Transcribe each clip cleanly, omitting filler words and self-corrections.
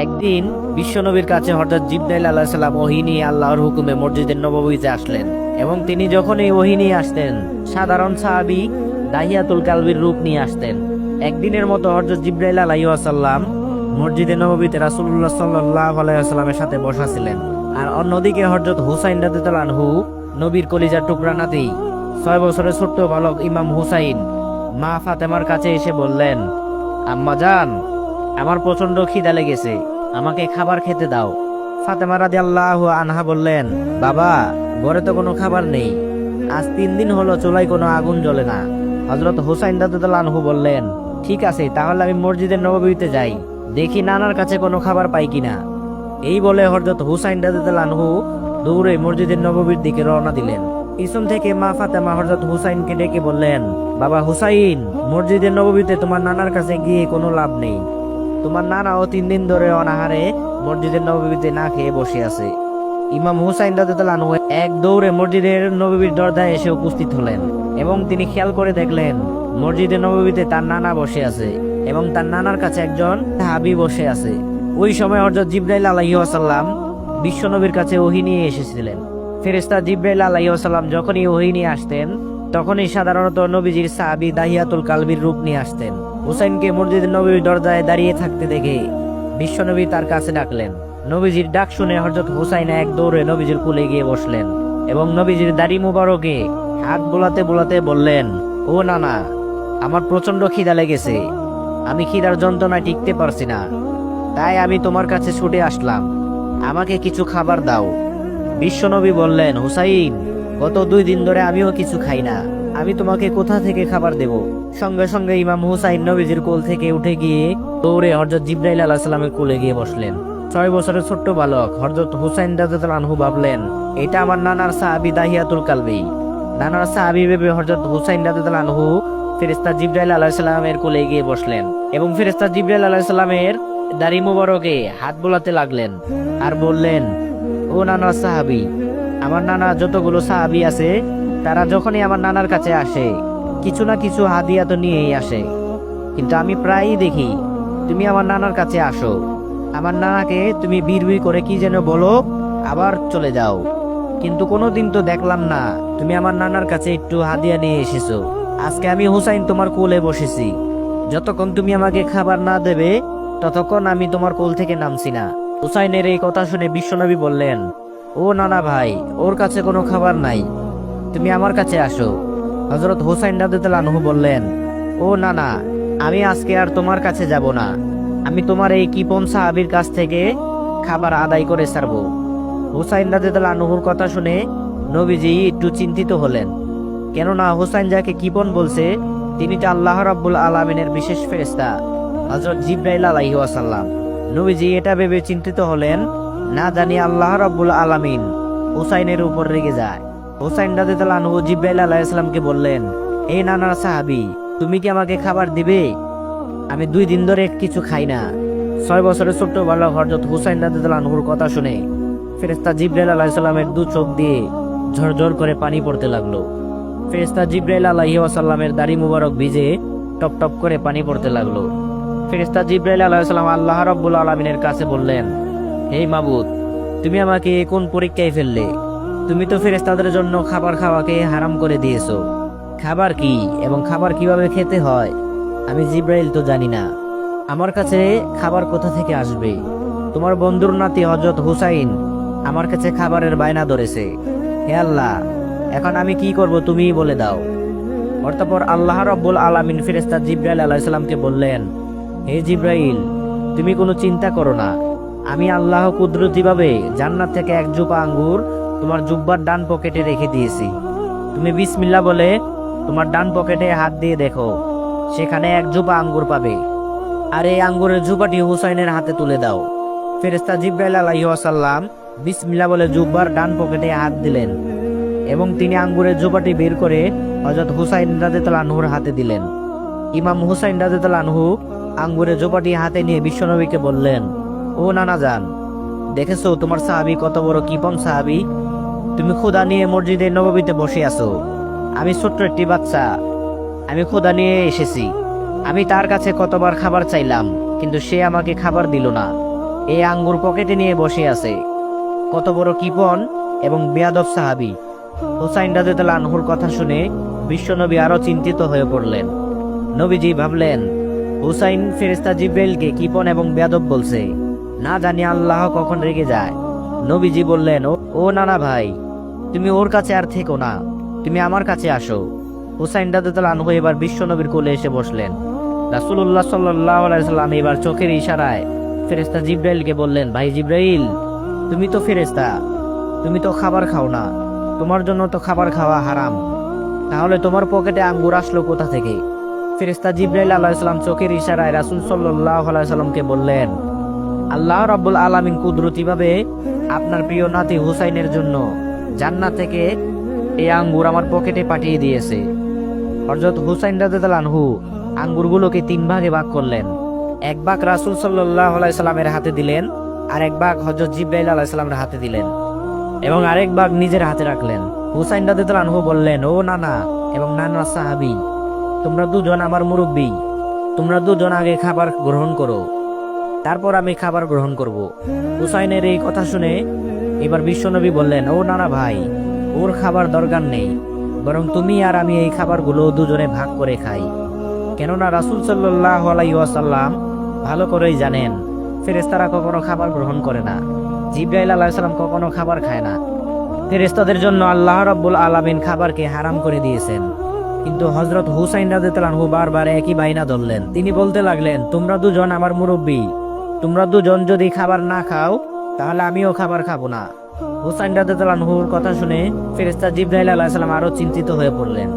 একদিন বিশ্বনবীর কাছে হঠাৎ জিবরাইল আলাইহিস সালাম ওহী নিয়ে আল্লাহর হুকুমে মসজিদে নববীতে আসলেন এবং তিনি যখন এই ওহী নিয়ে আসতেন সাধারণ সাহাবী দাহিয়াতুল কালবির রূপ নিয়ে আসতেন। একদিনের মতো হযরত জিবরাইল আলাইহিস সালাম মসজিদে নববীতে রাসূলুল্লাহ সাল্লাল্লাহু আলাইহি ওয়াসাল্লামের সাথে বসা ছিলেন, আর অন্যদিকে হযরত হুসাইন রাদিয়াল্লাহু আনহু নবীর কলিজার টুকরা নাতি 6 বছরের ছোট্ট বালক ইমাম হুসাইন মা ফাতেমার কাছে এসে বললেন, আম্মা জান, আমার প্রচন্ড খিদা লেগেছে, আমাকে খাবার খেতে দাও। ফাতেমা রাদিয়াল্লাহু আনহা বললেন, বাবা, ঘরে তো কোনো খাবার নেই, আজ 3 দিন হলো চুলায় কোনো আগুন জ্বলে না। হযরত হুসাইন রাদিয়াল্লাহু আনহু বললেন, ঠিক আছে, তাহলে আমি মসজিদের নববীতে যাই, দেখি নানার কাছে কোনো খাবার পাই কিনা। এই বলে হযরত হুসাইন রাদিয়াল্লাহু আনহু দৌড়ে মসজিদের নববীর দিকে রওনা দিলেন। পিছন থেকে মা ফাতেমা হযরত হুসাইনকে ডেকে বললেন, বাবা হুসাইন, মসজিদের নববীতে তোমার নানার কাছে গিয়ে কোনো লাভ নেই, তোমার নানাও 3 দিন ধরে অনাহারে মসজিদের নববীতে না খেয়ে বসে আছে। ইমাম হুসাইন রাদিয়াল্লাহু আনহু এক দৌড়ে মসজিদের নববীর দরজায় এসে উপস্থিত হলেন এবং তিনি খেয়াল করে দেখলেন মসজিদের নববীতে তার নানা বসে আছে এবং তার নানার কাছে একজন সাহাবী বসে আছে। ওই সময় হযরত জিবরাইল আলাইহিস সালাম বিশ্বনবীর কাছে ওহী নিয়ে এসেছিলেন। ফেরেশতা জিবরাইল আলাইহিস সালাম যখনই ওহী নিয়ে আসতেন তখনই সাধারণত নবীজির সাহাবী দাহিয়াতুল কালবির রূপ নিয়ে আসতেন। হুসাইনকে মসজিদের নববীর দরজায় দাঁড়িয়ে থাকতে দেখে বিশ্বনবী তার কাছে ডাকলেন। নবীজির ডাক শুনে হযরত হুসাইন এক দৌড়ে নবীজির কোলে গিয়ে বসলেন এবং নবীজির দাড়ি মুবারকে হাত বোলাতে বোলাতে বললেন, ও নানা, আমার প্রচন্ড খিদা লেগেছে, আমি খিদার যন্ত্রণায় টিকতে পারছি না, তাই আমি তোমার কাছে ছুটে আসলাম, আমাকে কিছু খাবার দাও। বিশ্বনবী বললেন, হুসাইন, গত 2 দিন ধরে আমিও কিছু খাই না, আমি তোমাকে কোথা থেকে খাবার দেব? সঙ্গে সঙ্গে ইমাম হুসাইন নবীজির কোল থেকে উঠে গিয়ে দৌড়ে হযরত জিবরাইল আলাইহিস সালামের কোলে গিয়ে বসলেন। 6 বছরের ছোট্ট বালক হযরত হুসাইন রাদিয়াল্লাহু আনহু ভাবলেন, এটা আমার নানার সাহাবী দাহিয়াতুল কালবি। নানার সাহাবী ভেবে হযরত হুসাইন রাদিয়াল্লাহু আনহু ফেরেশতা জিবরাইল আলাইহিস সালামের কোলে গিয়ে বসলেন এবং ফেরেশতা জিবরাইল আলাইহিস সালামের দাড়ি মুবারকে হাত বোলাতে লাগলেন আর বললেন, ও নানার সাহাবী, আমার নানা যতগুলো সাহাবী আছে তারা যখনই আমার নানার কাছে আসে কিছু না কিছু হাদিয়া তো নিয়েই আসে, কিন্তু আমি প্রায়ই দেখি তুমি আমার নানার কাছে আসো, আমার নানাকে তুমি বিড়বিড় করে কি যেন বলো, আবার চলে যাও, কিন্তু কোনোদিন তো দেখলাম না তুমি আমার নানার কাছে একটু হাদিয়া নিয়ে এসেছো। আজকে আমি হুসাইন তোমার কোলে বসেছি, যতক্ষণ তুমি আমাকে খাবার না দেবে ততক্ষণ আমি তোমার কোল থেকে নামছি না। হুসাইনের এই কথা শুনে বিশ্বনবী বললেন, ও নানা ভাই, ওর কাছে কোনো খাবার নাই, তুমি আমার কাছে আসো। হযরত হুসাইন রাদিয়াল্লাহু আনহু বললেন, ও নানা, আমি আজকে আর তোমার কাছে যাব না, আমি তোমার এই কিপন সাহাবীর কাছ থেকে খাবার আদায় করে ছাড়বো। হুসাইন রাদিয়াল্লাহু আনহুর কথা শুনে নবীজি একটু চিন্তিত হলেন, কেননা হুসাইন যাকে কিপন বলছে তিনি তো আল্লাহ রাব্বুল আলামিনের বিশেষ ফেরেশতা হযরত জিবরাইল আলাইহিস সালাম। নবীজি এটা ভেবে চিন্তিত হলেন, না জানি আল্লাহ রাব্বুল আলামিন হুসাইনের উপর রেগে যায়। হুসাইন রাদিয়াল্লাহু আনহু জিবরাইল আলাইহিস সালামকে বললেন, এই নানার সাহাবী, তুমি কি আমাকে খাবার দিবে? আমি 2 দিন ধরে কিছু খাই না। 6 বছরের ছোট্ট বালক হযরত হুসাইন রাদিয়াল্লাহু আনহুর কথা শুনে ফেরেশতা জিবরাইল আলাইহিস সালামের 2 চোখ দিয়ে ঝরঝর করে পানি পড়তে লাগলো। ফেরেশতা জিবরাইল আলাইহিস সালামের দাড়ি মুবারক ভিজে টপ টপ করে পানি পড়তে লাগলো। ফেরেশতা জিবরাইল আলাইহিস সালাম আল্লাহ রাব্বুল আলামিনের কাছে বললেন, হে মাবুদ, তুমি আমাকে কোন পরীক্ষায় ফেললে? তুমি তো ফেরেশতাদের জন্য খাবার খাওয়াকে হারাম করে দিয়েছো। খাবার কি এবং খাবার কিভাবে খেতে হয় আমি জিবরাইল তো জানি না, আমার কাছে খাবার কোথা থেকে আসবে? তোমার বন্ধুর নাতি হযরত হুসাইন আমার কাছে খাবারের বায়না ধরেছে। হে আল্লাহ, এখন আমি কি করব তুমিই বলে দাও। অতঃপর আল্লাহ রাব্বুল আলামিন ফেরেশতা জিবরাইল আলাইহিস সালামকে বললেন, হে জিবরাইল, তুমি কোনো চিন্তা করো না, আমি আল্লাহ কুদরতিভাবে জান্নাত থেকে 1 জুপা আঙ্গুর তোমার জুব্বার ডান পকেটে রেখে দিয়েছি। তুমি বিসমিল্লাহ বলে তোমার ডান পকেটে হাত দিয়ে দেখো, সেখানে 1 জুপা আঙ্গুর পাবে, আর এই আঙ্গুরের জুপাটি হুসাইনের হাতে তুলে দাও। ফেরেশতা জিবরাইল আলাইহিস সালাম বিসমিল্লাহ বলে জুব্বার ডান পকেটে হাত দিলেন এবং তিনি আঙ্গুরের জুপাটি বের করে হযরত হুসাইন রাদিয়াল্লাহু আনহুর হাতে দিলেন। ইমাম হুসাইন রাদিয়াল্লাহু আনহু আঙ্গুরের জুপাটি হাতে নিয়ে বিশ্বনবীকে বললেন, ও নানা জান, দেখেছো তোমার সাহাবী কত বড় কিপন সাহাবী, তুমি ক্ষুধা নিয়ে মসজিদে নববীতে বসে আছো, আমি ছোট্ট একটি বাচ্চা, আমি ক্ষুধা নিয়ে এসেছি, আমি তার কাছে কতবার খাবার চাইলাম কিন্তু সে আমাকে খাবার দিল না। এই আঙ্গুর পকেটে নিয়ে বসে আছে। কত বড় কিপন এবং বেয়াদব সাহাবী। হুসাইন রাদিয়াল্লাহু আনহুর কথা শুনে বিশ্বনবী আরো চিন্তিত হয়ে পড়লেন। নবীজি ভাবলেন, হুসাইন ফেরেশতা জিবরাইলকে কিপন এবং বেয়াদব বলছে, না জানি আল্লাহ কখন রেগে যায়। নবীজি বললেন, ও নানা ভাই, তুমি ওর কাছে আর থেকো না, তুমি আমার কাছে আসো। হুসাইন রাদিয়াল্লাহু আনহু এবার বিশ্বনবীর কোলে এসে বসলেন। রাসূলুল্লাহ সাল্লাল্লাহু আলাইহি সাল্লাম এবার চোখের ইশারায় ফেরেশতা জিবরাইলকে বললেন, ভাই জিবরাইল, তুমি তো ফেরেশতা, তুমি তো খাবার খাও না, তোমার জন্য তো খাবার খাওয়া হারাম, তাহলে তোমার পকেটে আঙ্গুর আসলো কোথা থেকে? ফেরেশতা জিবরাইল আলাইহিস সালাম চোখের ইশারায় রাসূল সাল্লাল্লাহু আলাইহি সাল্লামকে বললেন, আল্লাহ রাব্বুল আলামিন কুদরতিভাবে আপনার প্রিয় নাতি হুসাইনের জন্য জান্নাত থেকে এই আঙ্গুর আমার পকেটে পাঠিয়ে দিয়েছে। হযরত হুসাইন রাদিয়াল্লাহু আনহু আঙ্গুরগুলোকে 3 ভাগে ভাগ করলেন। এক ভাগ রাসূল সাল্লাল্লাহু আলাইহি সাল্লামের হাতে দিলেন, আর এক ভাগ হযরত জিবরাইল আলাইহিস সালামের হাতে দিলেন এবং আরেক ভাগ নিজের হাতে রাখলেন। হুসাইন রাদিয়াল্লাহু আনহু বললেন, ও নানা এবং নানা সাহাবী, তোমরা দুজন আমার মুরব্বী, তোমরা দুজন আগে খাবার গ্রহণ করো, তারপর আমি খাবার গ্রহণ করব। হুসাইনের এই কথা শুনে এবার বিশ্বনবী বললেন, ও নানা ভাই, ওর খাবার দরকার নেই, বরং তুমি আর আমি এই খাবারগুলো দুজনে ভাগ করে খাই। কেননা রাসূল সাল্লাল্লাহু আলাইহি ওয়াসাল্লাম ভালো করেই জানেন ফেরেশতারা কখনো খাবার গ্রহণ করে না, জিবরাইল আলাইহিস সালাম কখনো খাবার খায় না। ফেরেশতাদের জন্য আল্লাহ রাব্বুল আলামিন খাবারকে হারাম করে দিয়েছেন। কিন্তু হযরত হুসাইন রাদিয়াল্লাহু আনহু বারবার একই বাইনা ধরলেন। তিনি বলতে লাগলেন, তোমরা দুজন আমার মুরব্বী, তোমরা দুজন যদি খাবার না খাও তাহলে আমিও খাবার খাবো না। হুসাইন রাদিয়াল্লাহু আনহুর কথা শুনে ফেরেশতা জিবরাইল আলাইহিস সালাম আরো চিন্তিত হয়ে পড়লেন।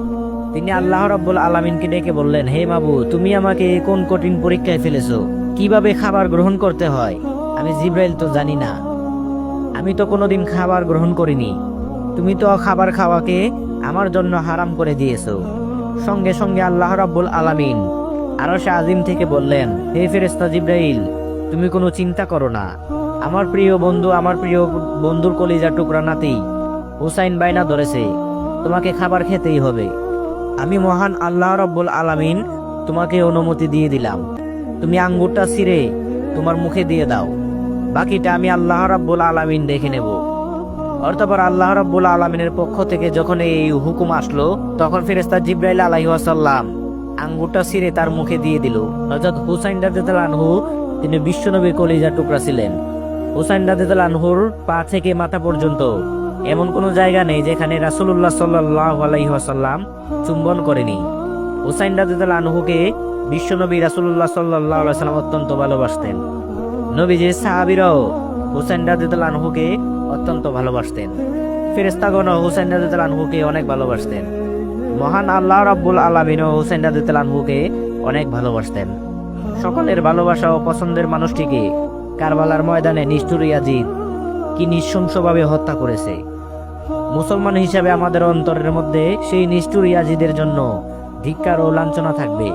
তিনি আল্লাহ রাব্বুল আলামিনকে ডেকে বললেন, হে মাবুদ, তুমি আমাকে কোন কঠিন পরীক্ষায় ফেলেছো? কিভাবে খাবার গ্রহণ করতে হয় আমি জিবরাইল তো জানি না, আমি তো কোনোদিন খাবার গ্রহণ করিনি, তুমি তো খাবার খাওয়াকে আমার জন্য হারাম করে দিয়েছো। সঙ্গে সঙ্গে আল্লাহ রাব্বুল আলামিন আরশে আজিম থেকে বললেন, হে ফেরেশতা জিবরাইল, তুমি কোনো চিন্তা করো না, আমার প্রিয় বন্ধুর কলিজার টুকরা নাতি হুসাইন বাইনা ধরেছে, তোমাকে খাবার খেতেই হবে। আমি মহান আল্লাহ রাব্বুল আলামিন তোমাকে অনুমতি দিয়ে দিলাম, তুমি আঙ্গুরটা ছিঁড়ে তোমার মুখে দিয়ে দাও, বাকিটা আমি আল্লাহ রাব্বুল আলামিন দেখে নেব। অতঃপর আল্লাহ রাব্বুল আলামিনের পক্ষ থেকে যখন এই হুকুম আসলো, তখন ফেরেশতা জিবরাইল আলাইহিস সালাম আঙ্গুরটা ছিঁড়ে তার মুখে দিয়ে দিল। হযরত হুসাইন রাদিয়াল্লাহু আনহু তিনি বিশ্বনবীর কলিজার টুকরা ছিলেন। হুসাইন রাদিয়াল্লাহু আনহুর পা থেকে মাথা পর্যন্ত এমন কোনো জায়গা নেই যেখানে রাসূলুল্লাহ সাল্লাল্লাহু আলাইহি ওয়াসাল্লাম চুম্বন করেনি। হুসাইন রাদিয়াল্লাহু আনহুকে বিশ্বনবী রাসূলুল্লাহ সাল্লাল্লাহু আলাইহি ওয়াসাল্লাম অত্যন্ত ভালোবাসতেন। নবীজির সাহাবীরাও হুসাইন রাদিয়াল্লাহু আনহুকে অত্যন্ত ভালোবাসতেন। ফেরেশতাগণও হুসাইন রাদিয়াল্লাহু আনহুকে অনেক ভালোবাসতেন। মহান আল্লাহ রাব্বুল আলামিনও হুসাইন রাদিয়াল্লাহু আনহুকে অনেক ভালোবাসতেন। সকলের ভালোবাসা ও পছন্দের মানুষটিকে কারবালার ময়দানে নিষ্ঠুর ইয়াজিদ কি নৃশংসভাবে হত্যা করেছে। মুসলমান হিসাবে আমাদের অন্তরের মধ্যে সেই নিষ্ঠুর ইয়াজিদের জন্য ধিক্কার ও লাঞ্ছনা থাকবে।